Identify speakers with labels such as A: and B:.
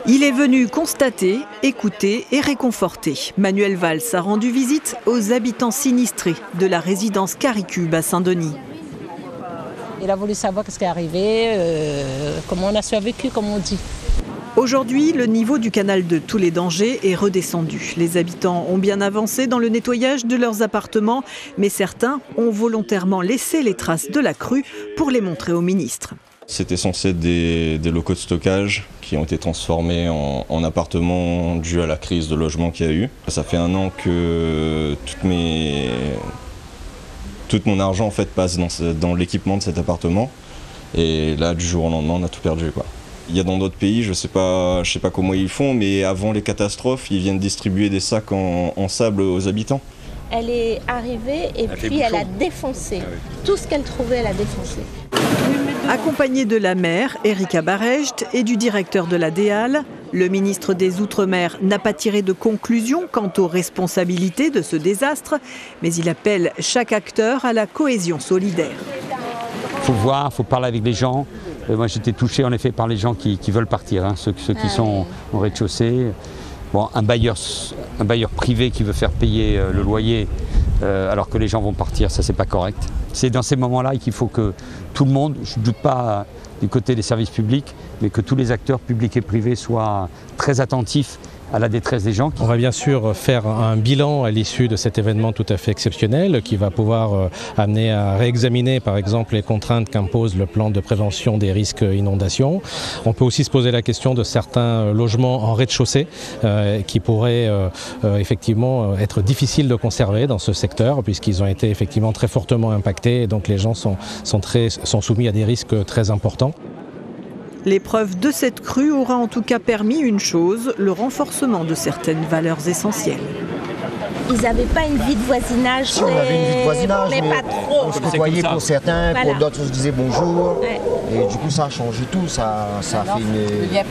A: Il est venu constater, écouter et réconforter. Manuel Valls a rendu visite aux habitants sinistrés de la résidence Caricube à Saint-Denis.
B: Il a voulu savoir ce qui est arrivé, comment on a survécu, comme on dit.
A: Aujourd'hui, le niveau du canal de tous les dangers est redescendu. Les habitants ont bien avancé dans le nettoyage de leurs appartements, mais certains ont volontairement laissé les traces de la crue pour les montrer au ministre.
C: C'était censé être des locaux de stockage qui ont été transformés en appartements dû à la crise de logement qu'il y a eu. Ça fait 1 an que tout mon argent en fait, passe dans l'équipement de cet appartement. Et là, du jour au lendemain, on a tout perdu, quoi. Il y a dans d'autres pays, je sais pas comment ils font, mais avant les catastrophes, ils viennent distribuer des sacs en sable aux habitants.
D: Elle est arrivée et puis elle a défoncé. Tout ce qu'elle trouvait, elle a défoncé.
A: Accompagné de la maire, Erika Barrecht, et du directeur de la DEAL, le ministre des Outre-mer n'a pas tiré de conclusion quant aux responsabilités de ce désastre, mais il appelle chaque acteur à la cohésion solidaire.
E: Il faut voir, il faut parler avec les gens. Moi j'étais touché en effet par les gens qui veulent partir, hein, ceux qui sont au rez-de-chaussée. Bon, un bailleur privé qui veut faire payer le loyer alors que les gens vont partir, ça c'est pas correct. C'est dans ces moments-là qu'il faut que tout le monde, je ne doute pas du côté des services publics, mais que tous les acteurs publics et privés soient très attentifs à la détresse des gens.
F: On va bien sûr faire un bilan à l'issue de cet événement tout à fait exceptionnel qui va pouvoir amener à réexaminer par exemple les contraintes qu'impose le plan de prévention des risques inondations. On peut aussi se poser la question de certains logements en rez-de-chaussée qui pourraient effectivement être difficiles de conserver dans ce secteur puisqu'ils ont été effectivement très fortement impactés et donc les gens sont soumis à des risques très importants.
A: L'épreuve de cette crue aura en tout cas permis une chose, le renforcement de certaines valeurs essentielles.
D: Ils n'avaient pas une vie de voisinage,
G: si, on avait une vie de voisinage,
D: mais pas trop.
G: On se côtoyait pour certains,
D: voilà.
G: pour d'autres on se disait bonjour. Ouais. Et du coup ça a changé tout, ça a fait une...